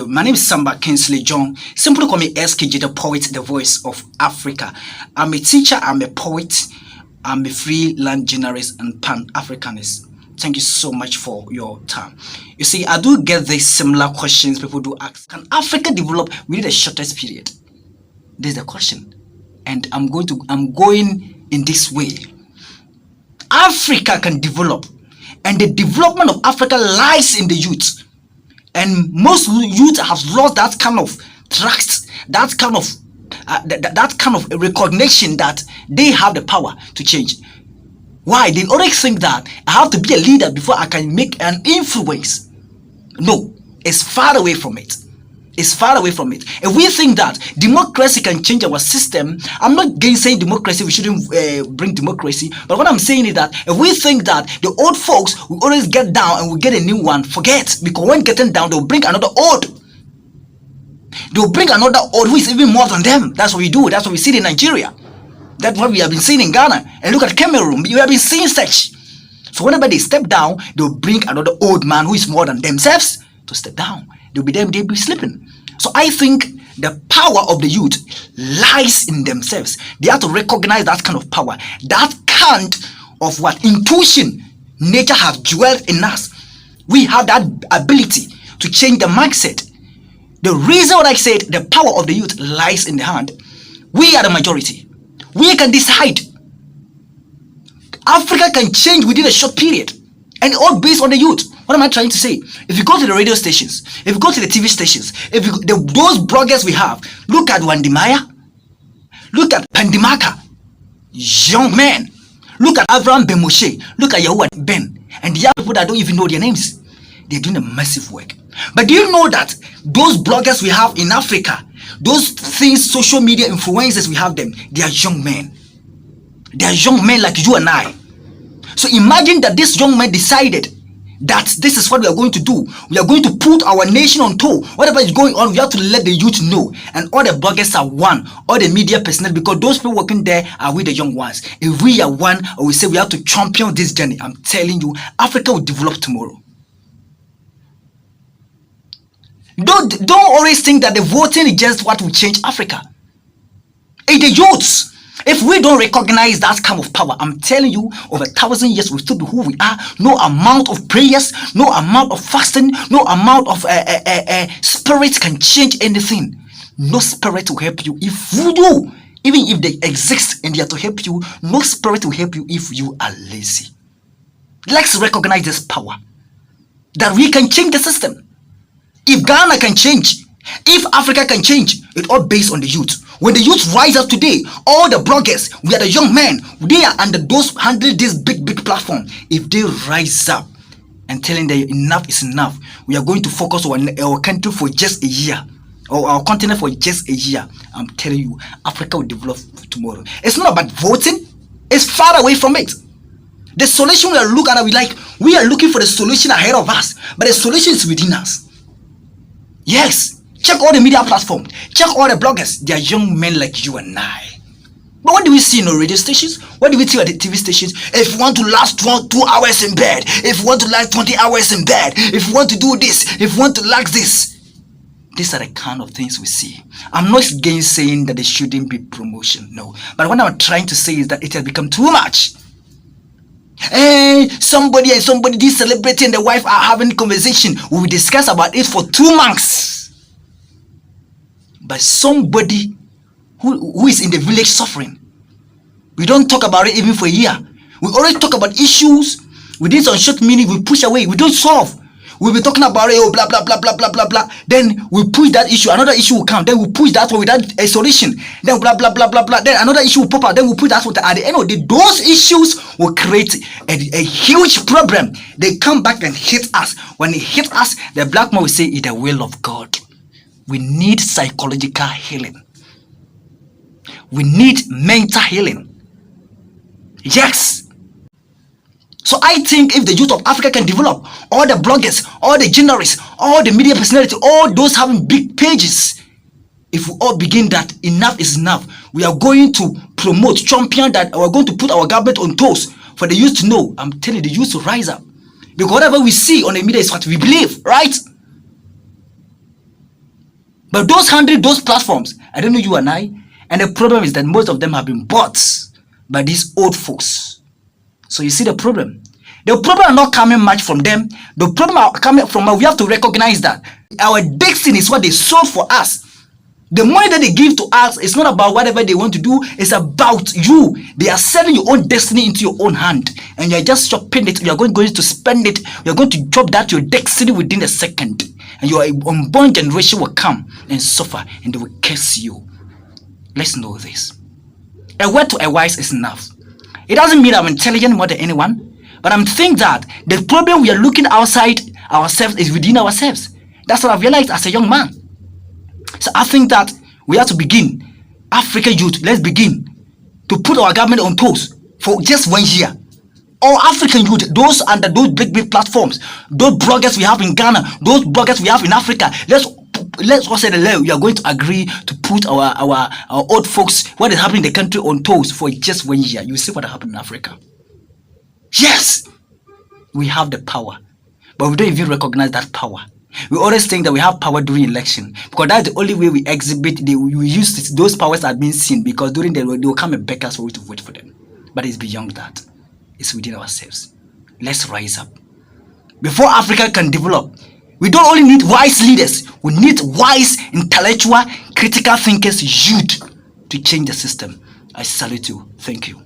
Hello, my name is Samba Kingsley John. Simply call me SKJ, the poet, the voice of Africa. I'm a teacher, I'm a poet, I'm a freelance journalist and Pan-Africanist. Thank you so much for your time. You see, I do get these similar questions people do ask. Can Africa develop within the shortest period? This is the question. And I'm going in this way. Africa can develop, and the development of Africa lies in the youth. And most youth have lost that kind of trust, that kind of recognition that they have the power to change. Why? They always think that I have to be a leader before I can make an influence. No, it's far away from it. It's far away from it. If we think that democracy can change our system, I'm not saying democracy, we shouldn't bring democracy, but what I'm saying is that if we think that the old folks will always get down and we get a new one, forget, because when getting down, they'll bring another old. They'll bring another old who is even more than them. That's what we do. That's what we see in Nigeria. That's what we have been seeing in Ghana. And look at Cameroon. We have been seeing such. So whenever they step down, they'll bring another old man who is more than themselves to step down. They'll be sleeping. So I think the power of the youth lies in themselves. They have to recognize that kind of power, that kind of what intuition nature has dwelt in us. We have that ability to change the mindset. The reason what I said the power of the youth lies in the hand. We are the majority. We can decide. Africa can change within a short period, and all based on the youth. What am I trying to say? If you go to the radio stations, if you go to the TV stations, those bloggers we have, look at Wandimaya, look at Pandimaka, young men, look at Abraham Ben Moshe, look at Yahuwah Ben, and the other people that don't even know their names. They're doing a massive work. But do you know that those bloggers we have in Africa, those things, social media influencers we have them, they are young men. They are young men like you and I. So imagine that this young man decided that this is what we are going to do. We are going to put our nation on tour. Whatever is going on, we have to let the youth know. And all the bloggers are one, all the media personnel, because those people working there are with the young ones. If we are one, or we say we have to champion this journey, I'm telling you, Africa will develop tomorrow. Don't always think that the voting is just what will change Africa. It's the youths. If we don't recognize that kind of power, I'm telling you, over 1,000 years we'll still be who we are. No amount of prayers, no amount of fasting, no amount of spirit can change anything. No spirit will help you if you, even if they exist and they are to help you, no spirit will help you if you are lazy. Let's recognize this power, that we can change the system. If Ghana can change, if Africa can change, it's all based on the youth. When the youth rise up today, all the bloggers, we are the young men, they are under those handling this big platform. If they rise up and telling them enough is enough, we are going to focus on our country for just a year, or our continent for just a year, I'm telling you, Africa will develop tomorrow. It's not about voting. It's far away from it. The solution we are looking at, we are looking for the solution ahead of us, but the solution is within us. Yes. Check all the media platforms. Check all the bloggers. They are young men like you and I. But what do we see in the radio stations? What do we see at the TV stations? If you want to last 2 hours in bed, if you want to last 20 hours in bed, if you want to do this, if you want to like this. These are the kind of things we see. I'm not again saying that there shouldn't be promotion. No. But what I'm trying to say is that it has become too much. Hey, somebody this celebrity and the wife are having a conversation. We will discuss about it for 2 months. But somebody who is in the village suffering, we don't talk about it even for a year. We always talk about issues. Within some short minute, we push away. We don't solve. We'll be talking about it, oh, blah, blah, blah, blah, blah, blah, blah. Then we push that issue. Another issue will come. Then we push that one without a solution. Then blah, blah, blah, blah, blah. Then another issue will pop out. Then we push that one. At the end of the day, those issues will create a huge problem. They come back and hit us. When it hit us, the black man will say, it's the will of God. We need psychological healing. We need mental healing. Yes. So I think if the youth of Africa can develop, all the bloggers, all the journalists, all the media personality, all those having big pages, if we all begin that enough is enough, we are going to promote, champion that, we're going to put our government on toes for the youth to know. I'm telling you, the youth to rise up. Because whatever we see on the media is what we believe, right? But those handling those platforms, I don't know you and I, and the problem is that most of them have been bought by these old folks. So you see the problem. The problem are not coming much from them. The problem are coming from us. We have to recognize that our destiny is what they sold for us. The money that they give to us is not about whatever they want to do. It's about you. They are selling your own destiny into your own hand, and you are just shopping it. You are going to spend it. You are going to drop that your destiny within a second, and your unborn generation will come and suffer, and they will curse you. Let's know this. A word to a wise is enough. It doesn't mean I'm intelligent more than anyone, but I'm thinking that the problem we are looking outside ourselves is within ourselves. That's what I've realized as a young man. So I think that we have to begin, African youth, let's begin to put our government on toes for just 1 year. All African youth, those under those big platforms, those bloggers we have in Ghana, those bloggers we have in Africa, let's all say the level. We are going to agree to put our old folks, what is happening in the country, on toes for just 1 year. You see what happened in Africa. Yes, we have the power, but we don't even recognize that power. We always think that we have power during election, because that's the only way we exhibit. We use those powers that are being seen, because during the they will come and beg us for us to vote for them. But it's beyond that. It's within ourselves. Let's rise up. Before Africa can develop, we don't only need wise leaders. We need wise, intellectual, critical thinkers, youth, to change the system. I salute you. Thank you.